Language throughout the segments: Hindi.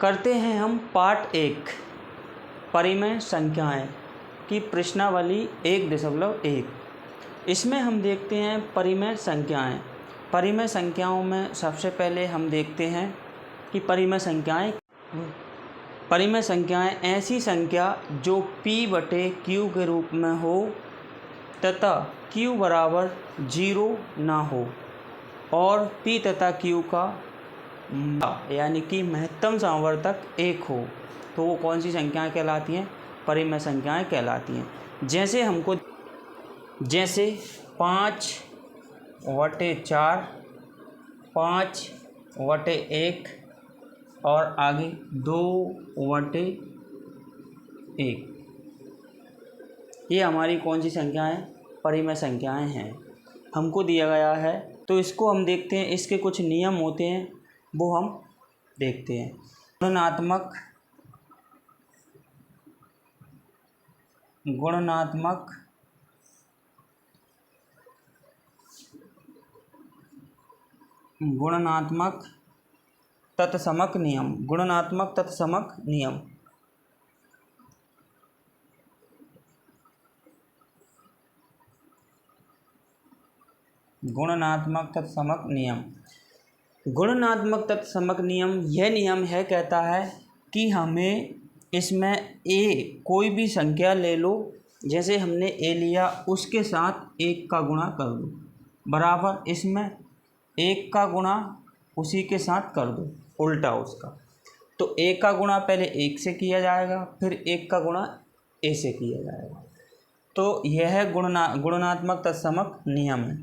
करते हैं हम पार्ट 1 परिमेय संख्याएं की प्रश्नावली 1.1। इसमें हम देखते हैं परिमेय संख्याएं। परिमेय संख्याओं में सबसे पहले हम देखते हैं कि परिमेय संख्याएं ऐसी संख्या जो p/q के रूप में हो तथा q बराबर 0 ना हो और p तथा q का यानी कि महत्तम सामवर्तक 1 हो, तो वो कौन सी संख्याएं कहलाती हैं? परिमेय संख्याएं कहलाती हैं। जैसे 5/4, 5/1 और आगे 2/1, ये हमारी कौन सी संख्याएं? परिमेय संख्याएं हैं। हमको दिया गया है तो इसको हम देखते हैं, इसके कुछ नियम होते हैं वो हम देखते हैं। गुणनात्मक तत्समक नियम। गुणनात्मक तत्समक नियम। गुणनात्मक तत्समक नियम। गुणनात्मक तत्समक नियम यह नियम है, कहता है कि हमें इसमें कोई भी संख्या ले लो, जैसे हमने लिया, उसके साथ 1 का गुणा कर दो, बराबर इसमें 1 का गुणा उसी के साथ कर दो, उल्टा उसका। तो 1 का गुणा पहले 1 से किया जाएगा, फिर 1 का गुणा a से किया जाएगा। तो यह गुणनात्मक तत्समक नियम है।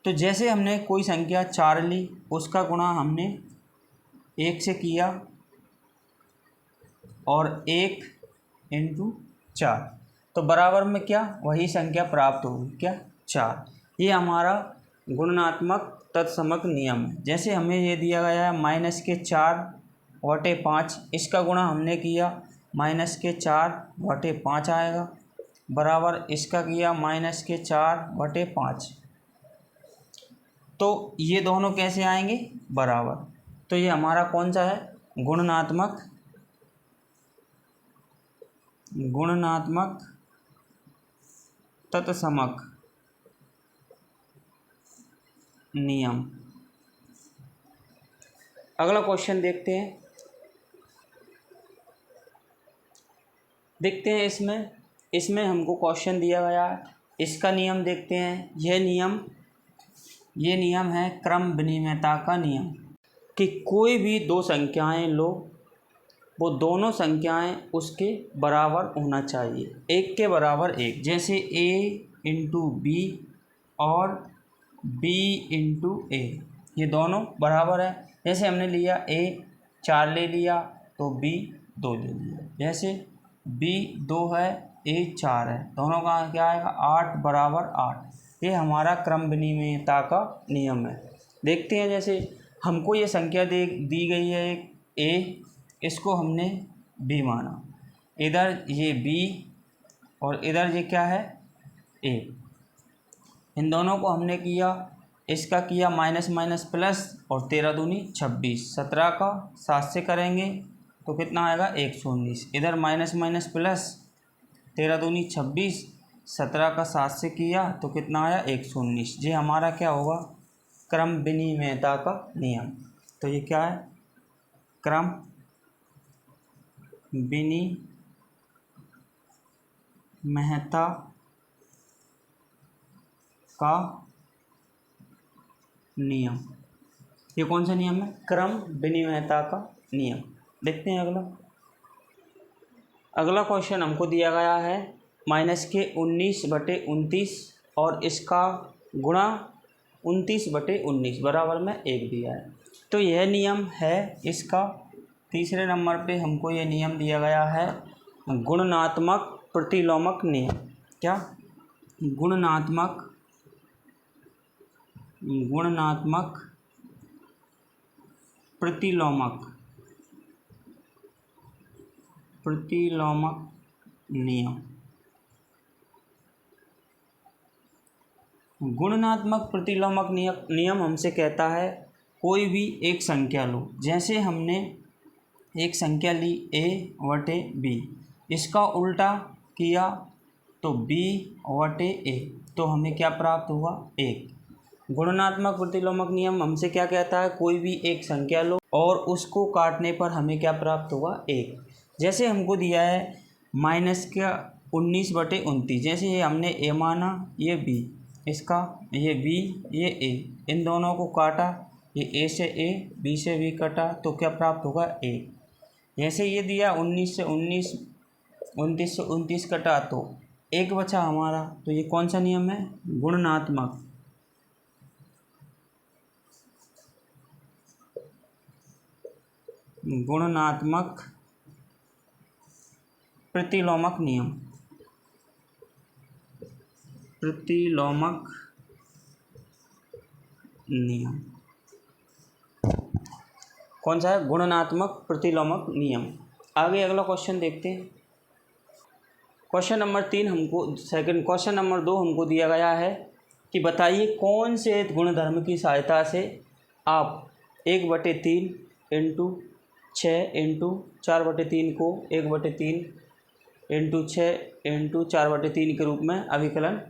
तो जैसे हमने कोई संख्या 4 ली, उसका गुणा हमने 1 से किया और 1 × 4, तो बराबर में क्या? वही संख्या प्राप्त होगी, क्या? 4। ये हमारा गुणनात्मक तत्समक नियम है। जैसे हमें ये दिया गया है -4/5, इसका गुणा हमने किया -4/5 आएगा, बराबर इसका किया -4/5। तो ये दोनों कैसे आएंगे? बराबर। तो ये हमारा कौन सा है? गुणनात्मक तत्समक नियम। अगला क्वेश्चन देखते हैं। इसमें हमको क्वेश्चन दिया गया है, इसका नियम देखते हैं। ये नियम है क्रम विनिमयता का नियम, कि कोई भी दो संख्याएं लो, वो दोनों संख्याएं उसके बराबर होना चाहिए, 1 के बराबर 1। जैसे a × b और b × a, ये दोनों बराबर है। जैसे हमने लिया a 4 ले लिया तो b 2 ले लिया। जैसे b 2 है, a 4 है, दोनों का क्या आएगा? 8 बराबर 8। ये हमारा क्रम विनिमयता का नियम है। देखते हैं, जैसे हमको ये संख्या दी गई है एक a, इसको हमने b माना, इधर ये b और इधर ये क्या है? a। इन दोनों को हमने किया, इसका किया माइनस माइनस प्लस और 13 दूनी 26, 17 का 7 से करेंगे तो कितना आएगा? 119। इधर माइनस माइनस प्लस, 13 दूनी 26, 17 का 7 से किया तो कितना आया? 119। ये हमारा क्या होगा? क्रम विनिमयता का नियम। तो ये क्या है? क्रम विनिमयता का नियम। ये कौन सा नियम है? क्रम विनिमयता का नियम। देखते हैं अगला क्वेश्चन हमको दिया गया है -19/29 और इसका गुणा 29/19 बराबर में 1 दिया है। तो यह नियम है इसका। तीसरे नंबर पे हमको ये नियम दिया गया है गुणनात्मक प्रतिलोमक नियम। क्या? गुणनात्मक प्रतिलोमक नियम। गुणनात्मक प्रतिलोमक नियम हमसे कहता है कोई भी एक संख्या लो, जैसे हमने एक संख्या ली a बटे b, इसका उल्टा किया तो b बटे a, तो हमें क्या प्राप्त हुआ 1। गुणनात्मक प्रतिलोमक नियम हमसे क्या कहता है, कोई भी एक संख्या लो और उसको काटने पर हमें क्या प्राप्त होगा 1। जैसे हमको दिया है -19/29, जैसे ये हमने a माना, ये b, इसका ये b ये a, इन दोनों को काटा, ये a से a b से b कटा, तो क्या प्राप्त होगा 1। जैसे ये दिया 19 से 19, 29 से 29 कटा तो 1 बचा हमारा, तो ये कौन सा नियम है, गुणनात्मक प्रतिलोमक नियम, कौन सा है, गुणनात्मक प्रतिलोमक नियम। आगे अगला क्वेश्चन देखते हैं। क्वेश्चन नंबर 2 हमको दिया गया है कि बताइए कौन से गुणधर्म की सहायता से आप 1/3 इंटू 6 इंटू 4/3 को 1/3 इंटू 6 इंटू 4/3 के रूप में अभिकलन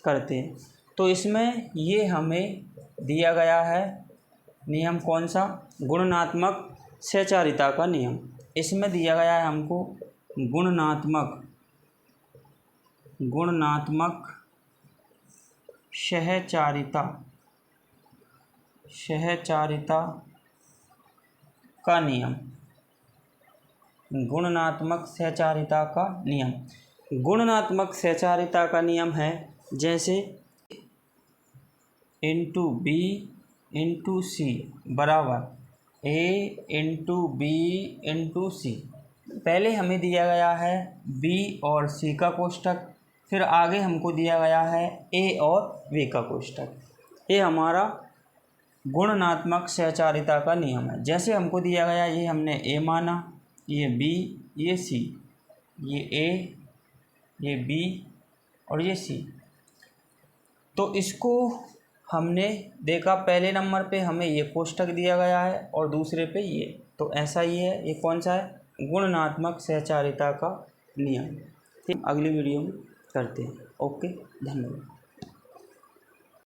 करते हैं। तो इसमें ये हमें दिया गया है नियम कौन सा, गुणनात्मक सहचारिता का नियम। इसमें दिया गया है हमको गुणनात्मक सहचारिता का नियम, गुणनात्मक सहचारिता का नियम। गुणनात्मक सहचारिता का नियम है जैसे इंटू बी इंटू सी बराबर ए इंटू बी इंटू सी। पहले हमें दिया गया है बी और सी का कोष्ठक, फिर आगे हमको दिया गया है ए और वी का कोष्ठक। ये हमारा गुणनात्मक सहचारिता का नियम है। जैसे हमको दिया गया, ये हमने ए माना, ये बी ये सी, ये ए ये बी और ये सी। तो इसको हमने देखा, पहले नंबर पे हमें ये कोष्ठक दिया गया है और दूसरे पे ये, तो ऐसा ही है, ये कौन सा है, गुणनात्मक सहचारिता का नियम। ठीक, अगली वीडियो में करते हैं। ओके, धन्यवाद।